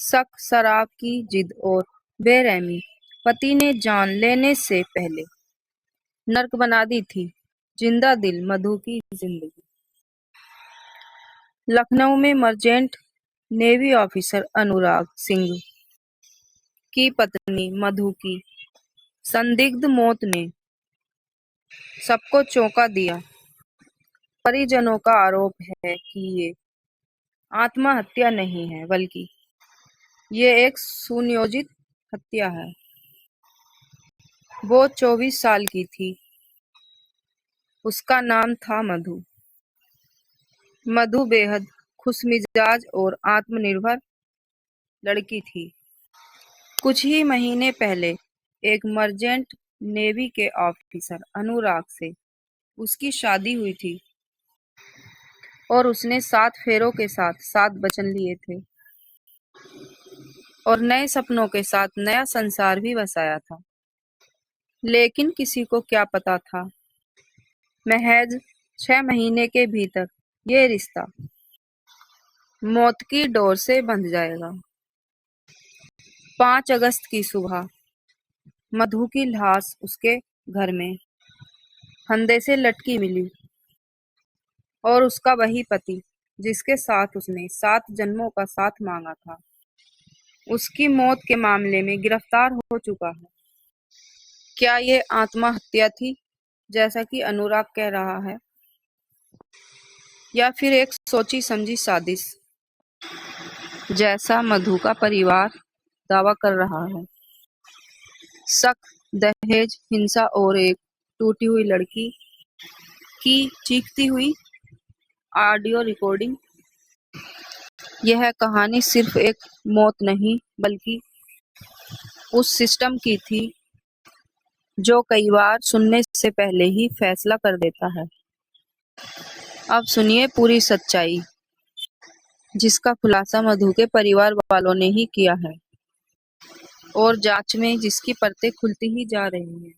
शक, शराब की जिद और बेरहमी पति ने जान लेने से पहले नर्क बना दी थी जिंदा दिल मधु की जिंदगी। लखनऊ में merchant navy officer Anurag Singh की पत्नी मधु की संदिग्ध मौत ने सबको चौंका दिया। परिजनों का आरोप है कि ये आत्महत्या नहीं है, बल्कि ये एक सुनियोजित हत्या है। वो 24 साल की थी। उसका नाम था मधु। मधु बेहद खुशमिजाज और आत्मनिर्भर लड़की थी। कुछ ही महीने पहले एक मर्चेंट नेवी के ऑफिसर अनुराग से उसकी शादी हुई थी और उसने 7 फेरों के साथ 7 वचन लिए थे और नए सपनों के साथ नया संसार भी बसाया था। लेकिन किसी को क्या पता था, महज 6 महीने के भीतर ये रिश्ता मौत की डोर से बंध जाएगा। 5 अगस्त की सुबह मधु की लाश उसके घर में फंदे से लटकी मिली और उसका वही पति, जिसके साथ उसने 7 जन्मों का साथ मांगा था, उसकी मौत के मामले में गिरफ्तार हो चुका है। क्या ये आत्महत्या थी, जैसा कि अनुराग कह रहा है, या फिर एक सोची समझी साजिश, जैसा मधु का परिवार दावा कर रहा है? शक, दहेज, हिंसा और एक टूटी हुई लड़की की चीखती हुई ऑडियो रिकॉर्डिंग। यह कहानी सिर्फ एक मौत नहीं, बल्कि उस सिस्टम की थी जो कई बार सुनने से पहले ही फैसला कर देता है। अब सुनिए पूरी सच्चाई, जिसका खुलासा मधु के परिवार वालों ने ही किया है और जांच में जिसकी परतें खुलती ही जा रही हैं।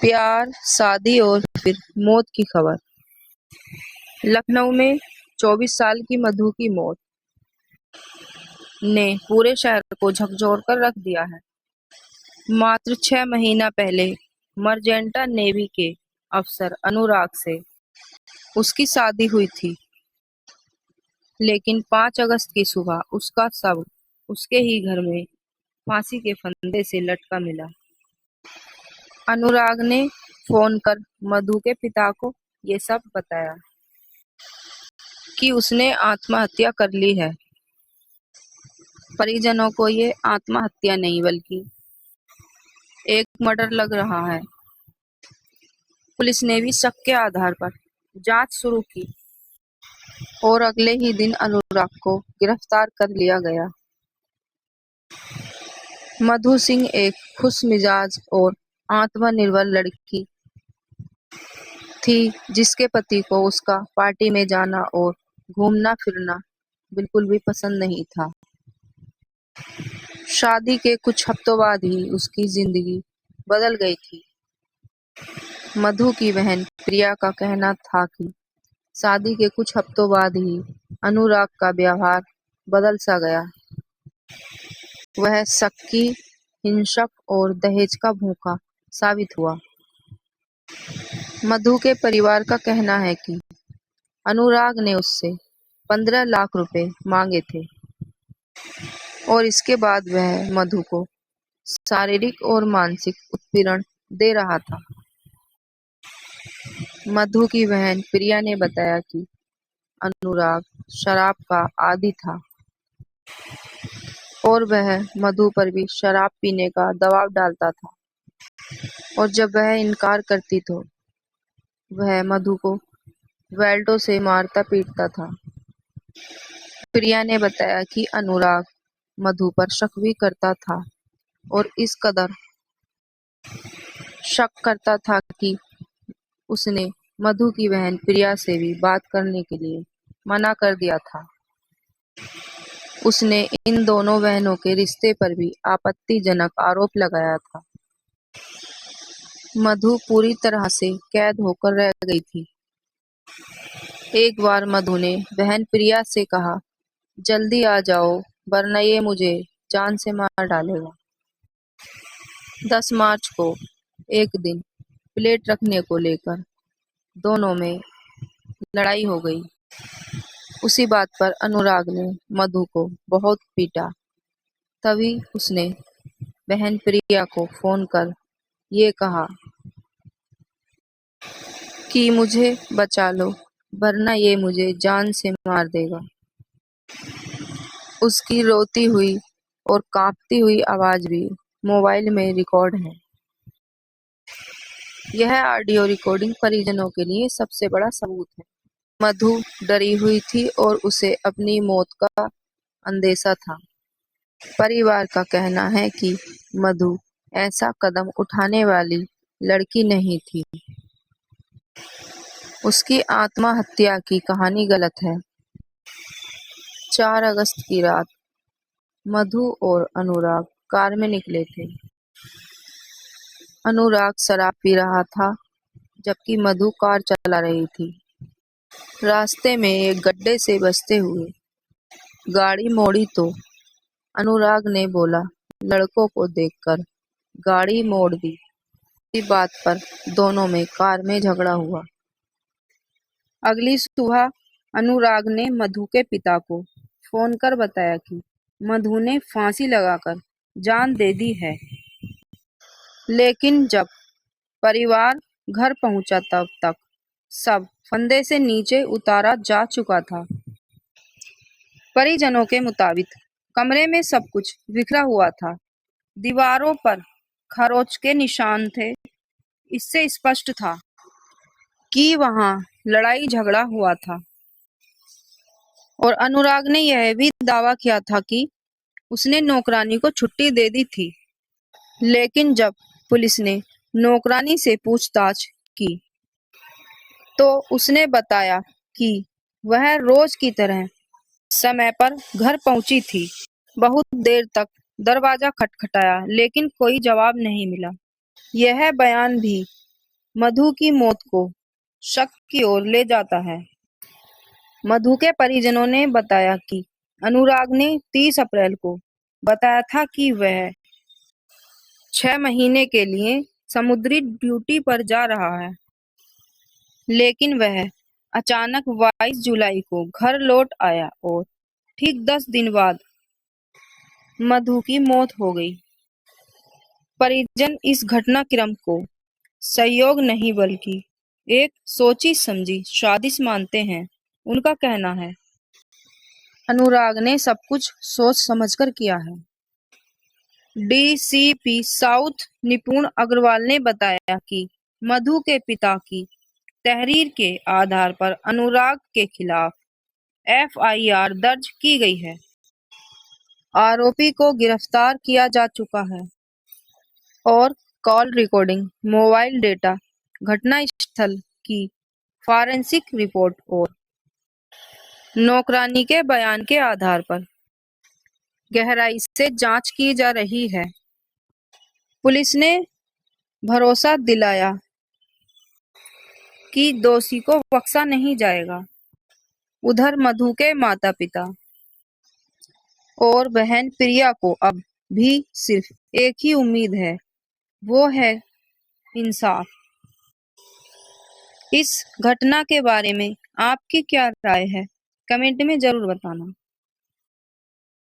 प्यार, शादी और फिर मौत की खबर। लखनऊ में 24 साल की मधु की मौत ने पूरे शहर को झकझोर कर रख दिया है। मात्र 6 महीना पहले मर्जेंटा नेवी के अफसर अनुराग से उसकी शादी हुई थी, लेकिन 5 अगस्त की सुबह उसका शव उसके ही घर में फांसी के फंदे से लटका मिला। अनुराग ने फोन कर मधु के पिता को ये सब बताया कि उसने आत्महत्या कर ली है। परिजनों को ये आत्महत्या नहीं, बल्कि एक मर्डर लग रहा है। पुलिस ने भी शक के आधार पर जांच शुरू की और अगले ही दिन अनुराग को गिरफ्तार कर लिया गया। मधु सिंह एक खुशमिजाज और आत्मनिर्भर लड़की थी, जिसके पति को उसका पार्टी में जाना और घूमना फिरना बिल्कुल भी पसंद नहीं था। शादी के कुछ हफ्तों बाद ही उसकी जिंदगी बदल गई थी। मधु की बहन प्रिया का कहना था कि शादी के कुछ हफ्तों बाद ही अनुराग का व्यवहार बदल सा गया। वह शक्की, हिंसक और दहेज का भूखा साबित हुआ। मधु के परिवार का कहना है कि अनुराग ने उससे 15 लाख रुपए मांगे थे और इसके बाद वह मधु को शारीरिक और मानसिक उत्पीड़न दे रहा था। मधु की बहन प्रिया ने बताया कि अनुराग शराब का आदी था और वह मधु पर भी शराब पीने का दबाव डालता था, और जब वह इनकार करती तो वह मधु को बेल्टों से मारता पीटता था। प्रिया ने बताया कि अनुराग मधु पर शक भी करता था और इस कदर शक करता था कि उसने मधु की बहन प्रिया से भी बात करने के लिए मना कर दिया था। उसने इन दोनों बहनों के रिश्ते पर भी आपत्तिजनक आरोप लगाया था। मधु पूरी तरह से कैद होकर रह गई थी। एक बार मधु ने बहन प्रिया से कहा, जल्दी आ जाओ, वरना ये मुझे जान से मार डालेगा। 10 मार्च को एक दिन प्लेट रखने को लेकर दोनों में लड़ाई हो गई। उसी बात पर अनुराग ने मधु को बहुत पीटा। तभी उसने बहन प्रिया को फोन कर ये कहा कि मुझे बचा लो, वरना ये मुझे जान से मार देगा। उसकी रोती हुई और कांपती हुई आवाज भी मोबाइल में रिकॉर्ड है। यह ऑडियो रिकॉर्डिंग परिजनों के लिए सबसे बड़ा सबूत है। मधु डरी हुई थी और उसे अपनी मौत का अंदेशा था। परिवार का कहना है कि मधु ऐसा कदम उठाने वाली लड़की नहीं थी। उसकी आत्महत्या की कहानी गलत है। 4 अगस्त की रात मधु और अनुराग कार में निकले थे। अनुराग शराब पी रहा था, जबकि मधु कार चला रही थी। रास्ते में एक गड्ढे से बचते हुए गाड़ी मोड़ी तो अनुराग ने बोला, लड़कों को देखकर गाड़ी मोड़ दी। इसी बात पर दोनों में कार में झगड़ा हुआ। अगली सुबह अनुराग ने मधु के पिता को फोन कर बताया कि मधु ने फांसी लगाकर जान दे दी है। लेकिन जब परिवार घर पहुंचा तब तक सब फंदे से नीचे उतारा जा चुका था। परिजनों के मुताबिक कमरे में सब कुछ बिखरा हुआ था। दीवारों पर खरोच के निशान थे। इससे स्पष्ट था कि वहां लड़ाई झगड़ा हुआ था। और अनुराग ने यह भी दावा किया था कि उसने नौकरानी को छुट्टी दे दी थी। लेकिन जब पुलिस ने नौकरानी से पूछताछ की तो उसने बताया कि वह रोज की तरह समय पर घर पहुंची थी। बहुत देर तक दरवाजा खटखटाया, लेकिन कोई जवाब नहीं मिला। यह बयान भी मधु की मौत को शक की ओर ले जाता है। मधु के परिजनों ने बताया कि अनुराग ने 30 अप्रैल को बताया था कि वह 6 महीने के लिए समुद्री ड्यूटी पर जा रहा है। लेकिन वह अचानक 22 जुलाई को घर लौट आया और ठीक 10 दिन बाद मधु की मौत हो गई। परिजन इस घटनाक्रम को संयोग नहीं बल्कि एक सोची समझी साजिश मानते हैं। उनका कहना है, अनुराग ने सब कुछ सोच समझकर किया है। डीसीपी साउथ निपुण अग्रवाल ने बताया कि मधु के पिता की तहरीर के आधार पर अनुराग के खिलाफ एफआईआर दर्ज की गई है। आरोपी को गिरफ्तार किया जा चुका है और कॉल रिकॉर्डिंग, मोबाइल डेटा, घटना स्थल की फॉरेंसिक रिपोर्ट और नौकरानी के बयान के आधार पर गहराई से जांच की जा रही है। पुलिस ने भरोसा दिलाया कि दोषी को बख्शा नहीं जाएगा। उधर मधु के माता-पिता और बहन प्रिया को अब भी सिर्फ एक ही उम्मीद है, वो है इंसाफ। इस घटना के बारे में आपकी क्या राय है? कमेंट में जरूर बताना।